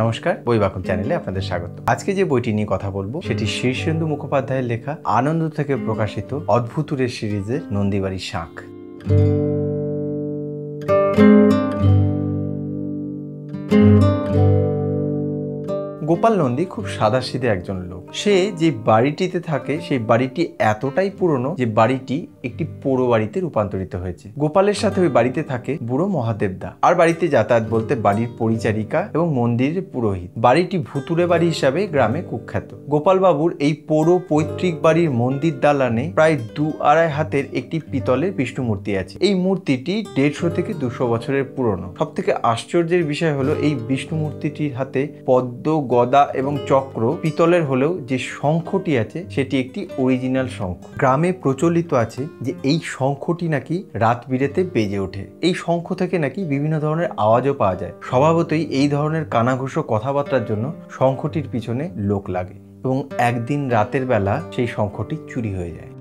নমস্কার, বইবাকম চ্যানেলে আপনাদের স্বাগত। আজকে যে বইটি নিয়ে কথা বলবো সেটি শীর্ষেন্দু মুখোপাধ্যায়ের লেখা আনন্দ থেকে প্রকাশিত অদ্ভুতুরের সিরিজের নন্দীবাড়ির শাঁখ। গোপাল নন্দী খুব সাদাসিধে একজন লোক। সে যে বাড়িটিতে থাকে সেই বাড়িটি এতটাই পুরনো যে বাড়িটি একটি পোড়ো বাড়িতে রূপান্তরিত হয়েছে। গোপালের সাথে ওই বাড়িতে থাকে বুড়ো মহাদেবদা, আর বাড়িতে যাতায়াত বলতে বাড়ির পরিচারিকা এবং মন্দিরের পুরোহিত। বাড়িটি ভুতুরে বাড়ি হিসাবে গ্রামে কুখ্যাত। গোপাল বাবুর এই পোড়ো পৈতৃক বাড়ির মন্দির দালানে প্রায় 2-2.5 হাতের একটি পিতলের বিষ্ণু মূর্তি আছে। এই মূর্তিটি 150 থেকে 200 বছরের পুরনো। সব থেকে আশ্চর্যের বিষয় হলো এই বিষ্ণু মূর্তিটির হাতে পদ্ম, গদা এবং চক্র পিতলের হলেও যে শঙ্খটি আছে সেটি একটি অরিজিনাল শঙ্খ। গ্রামে প্রচলিত আছে যে এই শঙ্খটি নাকি রাত বিরেতে বেজে ওঠে। এই শঙ্খ থেকে নাকি বিভিন্ন ধরনের আওয়াজও পাওয়া যায়। স্বভাবতই এই ধরনের কানাঘুষো কথাবার্তার জন্য শঙ্খটির পিছনে লোক লাগে এবং একদিন রাতের বেলা সেই শঙ্খটি চুরি হয়ে যায়।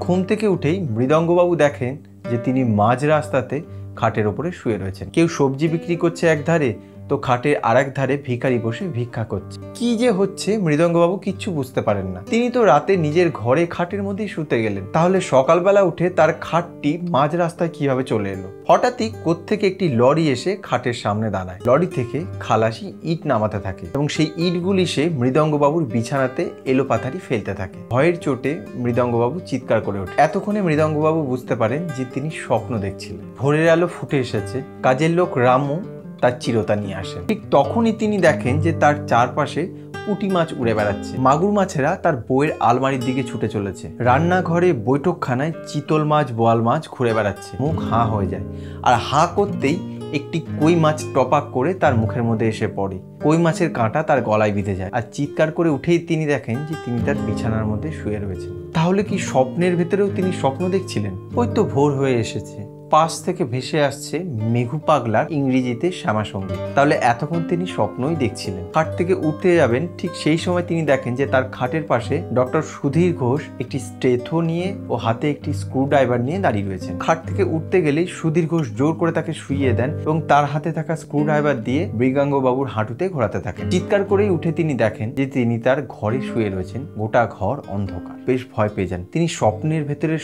ঘুম থেকে উঠেই মৃদঙ্গবাবু দেখেন যে তিনি মাঝ রাস্তাতে খাটের ওপরে শুয়ে রয়েছেন। কেউ সবজি বিক্রি করছে এক ধারে, তো খাটের আরেক ধারে ভিখারি বসে ভিক্ষা করছে। কি যে হচ্ছে মৃদঙ্গবাবু কিচ্ছু বুঝতে পারেন না। তিনি তো রাতে নিজের ঘরে খাটের মধ্যেই শুতে গেলেন, তাহলে সকালবেলা উঠে তার খাটটি মাঝ রাস্তায় কিভাবে চলে এলো? হঠাৎই কোত্থেকে একটি লরি এসে খাটের সামনে দাঁড়ায়। লরি থেকে খালাসি ইট নামাতে থাকে এবং সেই ইটগুলি সে মৃদঙ্গবাবুর বিছানাতে এলোপাথারি ফেলতে থাকে। ভয়ের চোটে মৃদঙ্গবাবু চিৎকার করে ওঠে। এতক্ষণে মৃদঙ্গবাবু বুঝতে পারেন যে তিনি স্বপ্ন দেখছিলেন। ভোরের আলো ফুটে এসেছে। কাজের লোক রামু তার চিরতা নিয়ে আসেন। ঠিক তখনই তিনি দেখেন যে তার চারপাশে পুঁটি মাছ উড়ে বেড়াচ্ছে। মাগুর মাছেরা তার বইয়ের আলমারির দিকে ছুটে চলেছে। রান্নাঘরে বৈঠকখানায় চিতল মাছ, বোয়াল মাছ ঘুরে বেড়াচ্ছে। মুখ হাঁ হয়ে যায়, আর হাঁ করতেই একটি কই মাছ টপাক করে তার মুখের মধ্যে এসে পড়ে। কই মাছের কাঁটা তার গলায় বিঁধে যায়, আর চিৎকার করে উঠেই তিনি দেখেন যে তিনি তার বিছানার মধ্যে শুয়ে রয়েছেন। তাহলে কি স্বপ্নের ভেতরেও তিনি স্বপ্ন দেখছিলেন? ওই তো ভোর হয়ে এসেছে। পাশ থেকে ভেসে আসছে মেঘু পাগলার ইংরেজিতে শ্যামাসঙ্গীত। তাহলে এতক্ষণ তিনি স্বপ্নই দেখছিলেন। খাট থেকে উঠতে যাবেন, ঠিক সেই সময় তিনি দেখেন যে তার খাটের পাশে ডক্টর সুধীর ঘোষ একটি স্টেথো নিয়ে ও হাতে একটি স্ক্রু ড্রাইভার নিয়ে দাঁড়িয়ে রয়েছেন। খাট থেকে উঠতে গেলেই সুধীর ঘোষ জোর করে তাকে শুইয়ে দেন এবং তার হাতে থাকা স্ক্রু ড্রাইভার দিয়ে মৃগাঙ্গবাবুর হাঁটুতে ঘোরাতে থাকেন। চিৎকার করেই উঠে তিনি দেখেন যে তিনি তার ঘরে শুয়ে রয়েছেন। গোটা ঘর অন্ধকার। বেশ ভয় পেয়ে যান। তিনি স্বপ্নের ভেতরে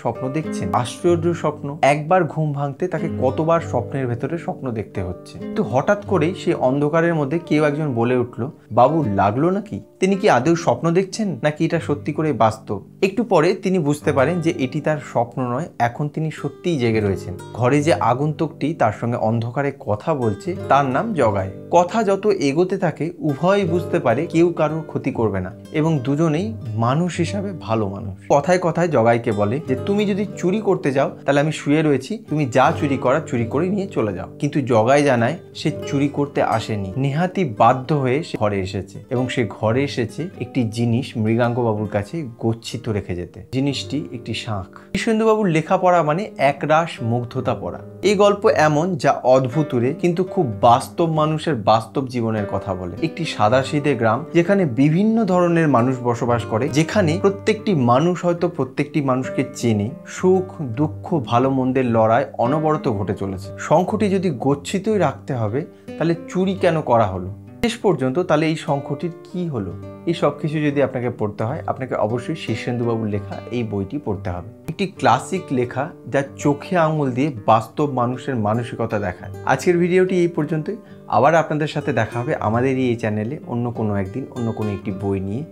স্বপ্ন দেখছেন। আশ্চর্য স্বপ্ন। একবার ঘুম ভাঙতে তাকে কতবার স্বপ্নের ভেতরে স্বপ্ন দেখতে হচ্ছে। তো হঠাৎ করেই সে অন্ধকারের মধ্যে কেউ একজন বলে উঠল, বাবু লাগলো নাকি? তিনি কি আদৌ স্বপ্ন দেখছেন নাকি এটা সত্যি করে বাস্তব? একটু পরে তিনি বুঝতে পারেন যে এটি তার স্বপ্ন নয়, এখন তিনি সত্যিই জেগে রয়েছেন। ঘরে যে আগন্তুকটি তার সঙ্গে অন্ধকারে কথা বলছে তার নাম জগাই। কথা যত এগোতে থাকে উভয়ই বুঝতে পারে কেউ কারোর ক্ষতি করবে না এবং দুজনেই মানুষ হিসাবে ভালো মানুষ। কথায় কথায় জগাইকে বলে যে তুমি যদি চুরি করতে যাও তাহলে আমি শুয়ে রয়েছি, তুমি যা চুরি করার চুরি করে নিয়ে চলে যাও। কিন্তু জগাই জানায় সে চুরি করতে আসেনি, নেহাতি বাধ্য হয়ে সে ঘরে এসেছে এবং সে ঘরে এসেছে একটি জিনিস মৃগাঙ্গবাবুর কাছে গচ্ছিত রেখে যেতে। জিনিসটি একটি শাঁখ। শীর্ষেন্দুবাবুর লেখাপড়া মানে একরাশ মুগ্ধতা পড়া। এই গল্প এমন যা অদ্ভুতুরে কিন্তু খুব বাস্তব মানুষের বাস্তব জীবনের কথা বলে। একটি সাদাসিধে গ্রাম যেখানে বিভিন্ন ধরনের মানুষ বসবাস করে, যেখানে প্রত্যেকটি মানুষ হয়তো প্রত্যেকটি মানুষকে চেনে। সুখ দুঃখ ভালো মন্দের লড়াই অনবরত ঘটে চলেছে। শঙ্খটি যদি গচ্ছিতই রাখতে হবে তাহলে চুরি কেন করা হলো শেষ পর্যন্ত? তাহলে এই শঙ্খটির কি হলো? এই সব কিছু যদি আপনাকে পড়তে হয়, আপনাকে অবশ্যই শীর্ষেন্দুবাবুর লেখা এই বইটি পড়তে হবে। একটি ক্লাসিক লেখা যা চোখে আঙুল দিয়ে বাস্তব মানুষের মানসিকতা দেখায়। আজকের ভিডিওটি এই পর্যন্তই। আবার আপনাদের সাথে দেখা হবে আমাদের এই চ্যানেলে অন্য কোনো একদিন অন্য কোনো একটি বই নিয়ে।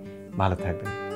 ভালো থাকবেন।